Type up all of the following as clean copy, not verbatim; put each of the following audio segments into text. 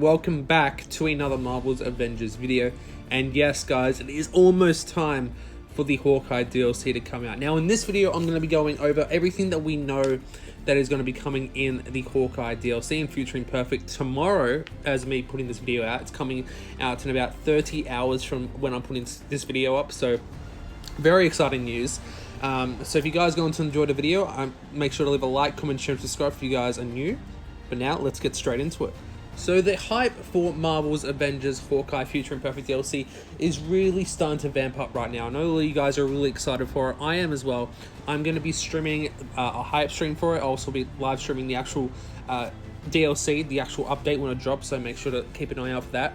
and welcome back to another Marvel's Avengers video. And yes guys, it is almost time for the Hawkeye DLC to come out. Now in this video I'm going to be going over everything that we know that is going to be coming in the Hawkeye DLC and Future Imperfect tomorrow. As me putting this video out, it's coming out in about 30 hours from when I'm putting this video up, so very exciting news. So if you guys are going to enjoy the video, make sure to leave a like, comment, share, and subscribe if you guys are new. But now let's get straight into it. So the hype for Marvel's Avengers Hawkeye Future Imperfect DLC is really starting to vamp up right now. I know you guys are really excited for it. I am as well. I'm going to be streaming a hype stream for it. I'll also be live streaming the actual DLC, the actual update when it drops, so make sure to keep an eye out for that.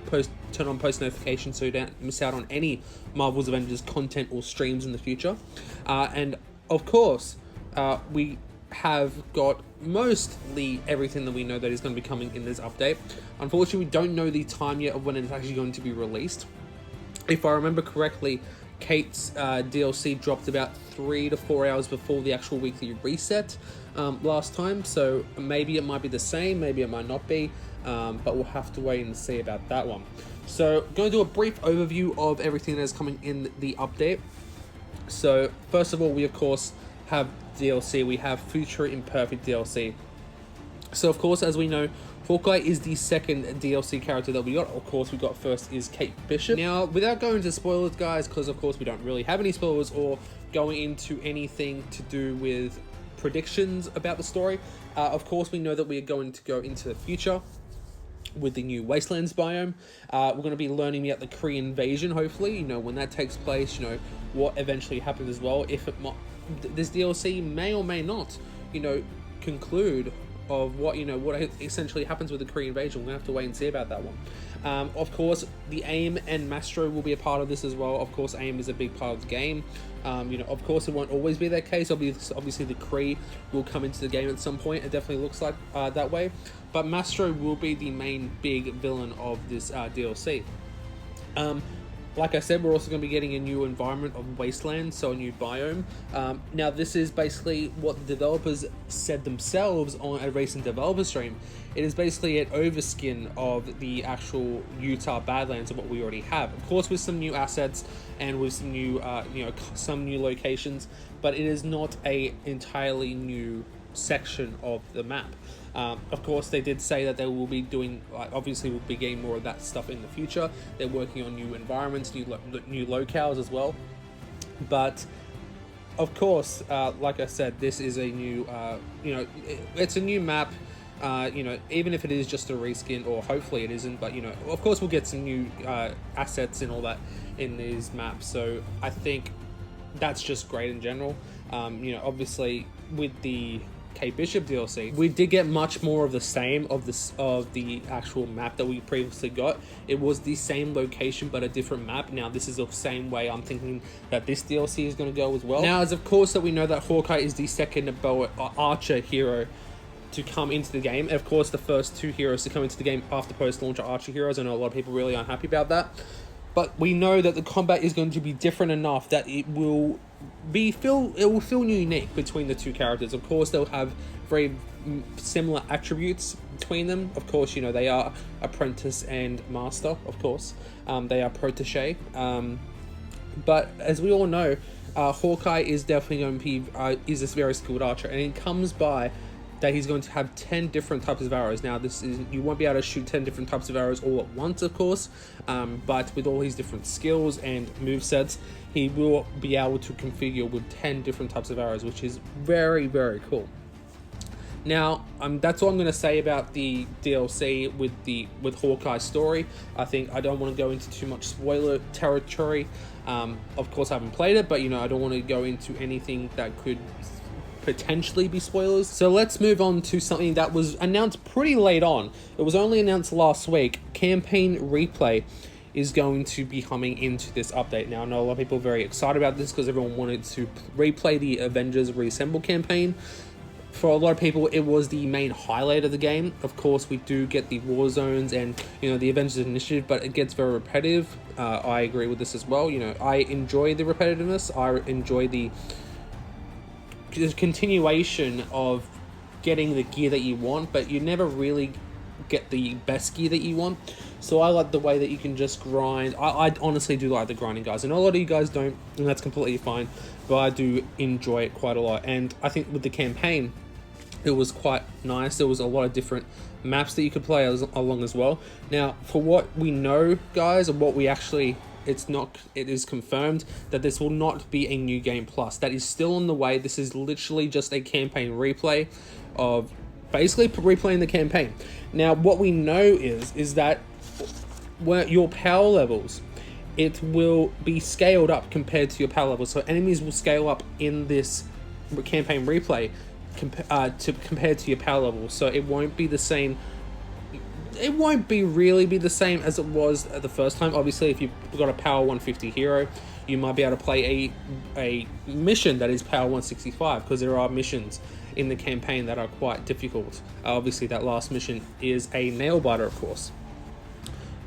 Turn on post notifications so you don't miss out on any Marvel's Avengers content or streams in the future. And of course, we have got mostly everything that we know that is going to be coming in this update. Unfortunately, we don't know the time yet of when it's actually going to be released. If I remember correctly, Kate's DLC dropped about 3 to 4 hours before the actual weekly reset last time, so maybe it might be the same, maybe it might not be, but we'll have to wait and see about that one. So I'm going to do a brief overview of everything that is coming in the update. So first of all, we of course have DLC. We have Future Imperfect DLC. So of course, as we know, Hawkeye is the second DLC character that we got. Of course, we got first is Kate Bishop. Now, without going into spoilers, guys, because of course we don't really have any spoilers or going into anything to do with predictions about the story, of course we know that we are going to go into the future with the new Wastelands biome. We're going to be learning about the Kree invasion, hopefully, when that takes place, what eventually happens as well. If it this DLC may or may not, conclude of what essentially happens with the Kree invasion. We're gonna have to wait and see about that one. Of course, the AIM and Mastro will be a part of this as well. Of course, AIM is a big part of the game. Of course, it won't always be that case. Obviously, the Kree will come into the game at some point. It definitely looks like that way. But Mastro will be the main big villain of this DLC. Like I said, we're also going to be getting a new environment of Wastelands, so a new biome. Now, this is basically what the developers said themselves on a recent developer stream. It is basically an overskin of the actual Utah Badlands of what we already have. Of course, with some new assets and with some new, some new locations, but it is not a entirely new section of the map. Of course, they did say that they will be doing, obviously we'll be getting more of that stuff in the future. They're working on new environments, new locales as well. But of course, like I said, this is a new, it's a new map. Even if it is just a reskin, or hopefully it isn't, but of course we'll get some new assets and all that in these maps. So I think that's just great in general. Obviously with the Kate Bishop DLC, we did get much more of the same of the actual map that we previously got. It was the same location but a different map. Now this is the same way I'm thinking that this DLC is going to go as well. Now, as of course that we know that Hawkeye is the second Archer hero to come into the game. Of course, the first two heroes to come into the game after post-launch are Archer heroes. I know a lot of people really aren't happy about that, but we know that the combat is going to be different enough that it will feel unique between the two characters. Of course, they'll have very similar attributes between them. Of course, they are apprentice and master. Of course, they are protege. But as we all know, Hawkeye is definitely going to be is this very skilled archer, and it comes by that he's going to have 10 different types of arrows. Now, you won't be able to shoot 10 different types of arrows all at once, of course, but with all his different skills and movesets, he will be able to configure with 10 different types of arrows, which is very, very cool. Now, that's all I'm going to say about the DLC with Hawkeye's story. I think I don't want to go into too much spoiler territory. Of course, I haven't played it, but I don't want to go into anything that could potentially be spoilers. So let's move on to something that was announced pretty late on. It was only announced last week. Campaign replay is going to be coming into this update. Now, I know a lot of people are very excited about this because everyone wanted to replay the Avengers Reassemble campaign. For a lot of people, it was the main highlight of the game. Of course, we do get the war zones and the Avengers Initiative, but it gets very repetitive. I agree with this as well. I enjoy the repetitiveness. I enjoy the continuation of getting the gear that you want, but you never really get the best gear that you want. So I like the way that you can just grind. I honestly do like the grinding, guys. I know a lot of you guys don't, and that's completely fine, but I do enjoy it quite a lot. And I think with the campaign, it was quite nice. There was a lot of different maps that you could play along as well. Now, for what we know, guys, and what we actually, it is confirmed that this will not be a new game plus. That is still on the way. This is literally just a campaign replay of basically replaying the campaign. Now, what we know is that where your power levels, it will be scaled up compared to your power levels. So enemies will scale up in this campaign replay compared to your power level. So it won't be the same. It won't really be the same as it was the first time. Obviously, if you've got a power 150 hero, you might be able to play a mission that is power 165, because there are missions in the campaign that are quite difficult. Obviously, that last mission is a nail biter, of course.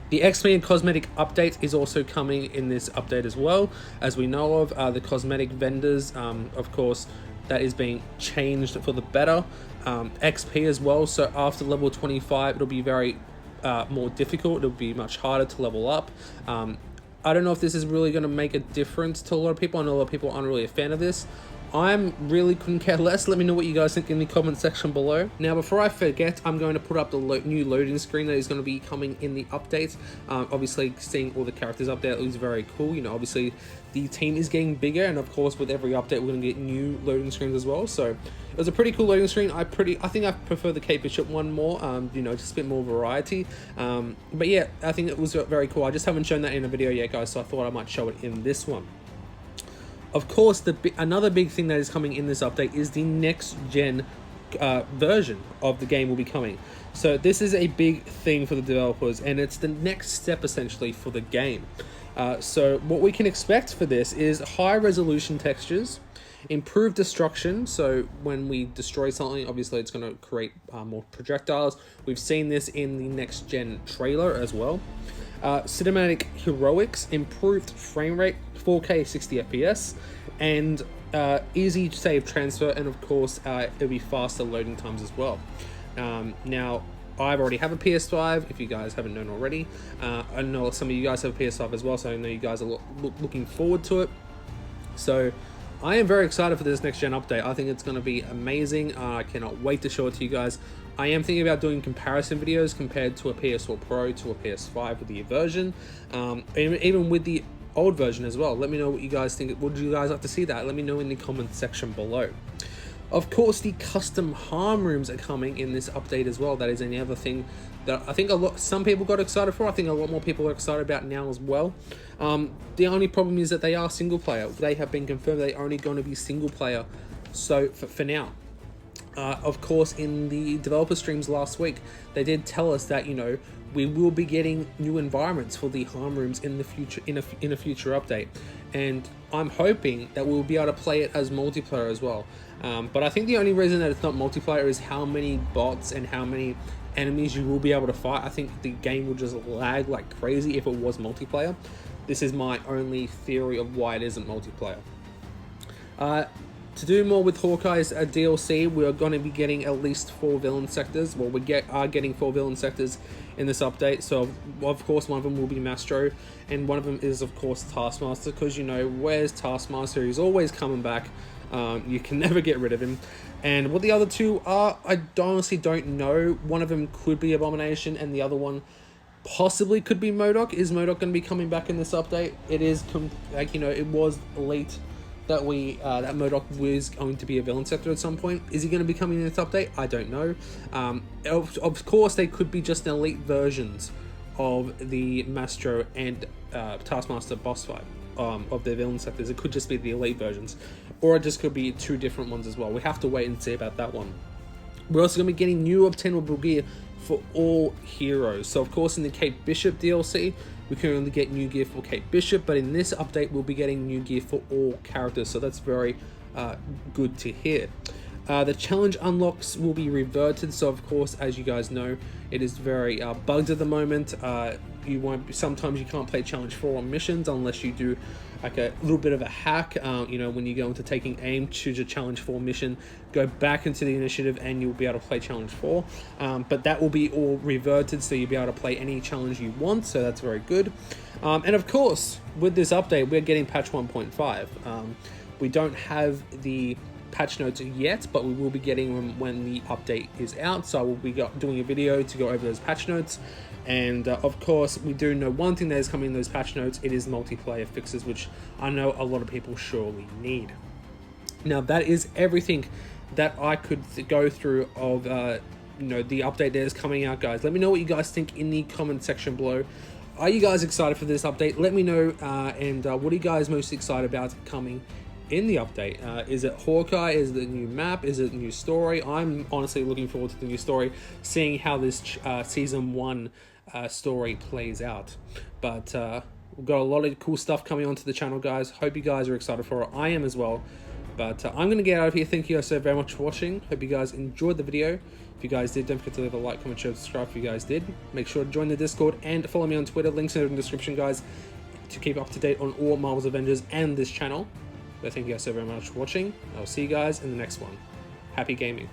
The XP and Cosmetic update is also coming in this update as well. As we know of, the Cosmetic vendors, of course, that is being changed for the better. XP as well, so after level 25, it'll be very more difficult. It'll be much harder to level up. I don't know if this is really going to make a difference to a lot of people. I know a lot of people aren't really a fan of this. I'm really couldn't care less. Let me know what you guys think in the comment section below. Now, before I forget, I'm going to put up the new loading screen that is going to be coming in the update. Obviously, seeing all the characters up there is very cool. You know, obviously, the team is getting bigger, and of course, with every update, we're going to get new loading screens as well. So, it was a pretty cool loading screen. I think I prefer the Kate Bishop one more. You know, just a bit more variety. But yeah, I think it was very cool. I just haven't shown that in a video yet, guys, so I thought I might show it in this one. Of course, another big thing that is coming in this update is the next gen version of the game will be coming. So this is a big thing for the developers, and it's the next step essentially for the game. So what we can expect for this is high resolution textures, improved destruction. So when we destroy something, obviously it's going to create more projectiles. We've seen this in the next gen trailer as well. Cinematic heroics, improved frame rate, 4K 60 FPS, and easy save transfer, and of course it'll be faster loading times as well. Now, I already have a PS5, if you guys haven't known already. I know some of you guys have a PS5 as well, so I know you guys are looking forward to it. So I am very excited for this next gen update. I think it's going to be amazing. I cannot wait to show it to you guys. I am thinking about doing comparison videos compared to a PS4 Pro to a PS5 with the version, even with the old version as well. Let me know what you guys think. Would you guys like to see that? Let me know in the comment section below. Of course, the custom harm rooms are coming in this update as well. That is another thing that I think some people got excited for. I think a lot more people are excited about now as well. The only problem is that they are single player. They have been confirmed they're only going to be single player. So for now. Of course, in the developer streams last week, they did tell us that, you know, we will be getting new environments for the harm rooms in the future, in a future update, and I'm hoping that we'll be able to play it as multiplayer as well. But I think the only reason that it's not multiplayer is how many bots and how many enemies you will be able to fight. I think the game will just lag like crazy if it was multiplayer. This is my only theory of why it isn't multiplayer. To do more with Hawkeye's DLC, we are going to be getting at least 4 villain sectors. Well, we are getting 4 villain sectors in this update. So, of course, one of them will be Mastro, and one of them is, of course, Taskmaster, because, you know, where's Taskmaster? He's always coming back. You can never get rid of him. And what the other two are, I honestly don't know. One of them could be Abomination, and the other one possibly could be MODOK. Is MODOK going to be coming back in this update? It is, like, you know, it was leaked that that MODOK was going to be a villain sector at some point. Is he going to be coming in this update? I don't know. Of course, they could be just elite versions of the Mastro and Taskmaster boss fight of their villain sectors. It could just be the elite versions, or it just could be 2 different ones as well. We have to wait and see about that one. We're also going to be getting new obtainable gear for all heroes. So, of course, in the Kate Bishop DLC, we can only get new gear for Kate Bishop, but in this update, we'll be getting new gear for all characters, so that's very good to hear. The challenge unlocks will be reverted, so of course, as you guys know, it is very bugged at the moment. you won't. Sometimes you can't play challenge 4 on missions unless you do like a little bit of a hack. You know, when you go into taking aim, choose a challenge 4 mission, go back into the initiative, and you'll be able to play challenge 4. But that will be all reverted, so you'll be able to play any challenge you want. So that's very good. And of course, with this update, we're getting patch 1.5. We don't have the patch notes yet, but we will be getting them when the update is out. So I will be doing a video to go over those patch notes. And of course, we do know one thing that is coming in those patch notes. It is multiplayer fixes, which I know a lot of people surely need. Now, that is everything that I could go through of you know, the update that is coming out, guys. Let me know what you guys think in the comment section below. Are you guys excited for this update? Let me know. And what are you guys most excited about coming in the update? Is it Hawkeye? Is it a new map? Is it a new story? I'm honestly looking forward to the new story, seeing how this season 1 story plays out. But we've got a lot of cool stuff coming onto the channel, guys. Hope you guys are excited for it. I am as well. But I'm going to get out of here. Thank you guys so very much for watching. Hope you guys enjoyed the video. If you guys did, don't forget to leave a like, comment, share, subscribe if you guys did. Make sure to join the Discord and follow me on Twitter. Links in the description, guys, to keep up to date on all Marvel's Avengers and this channel. But thank you guys so very much for watching. I'll see you guys in the next one. Happy gaming.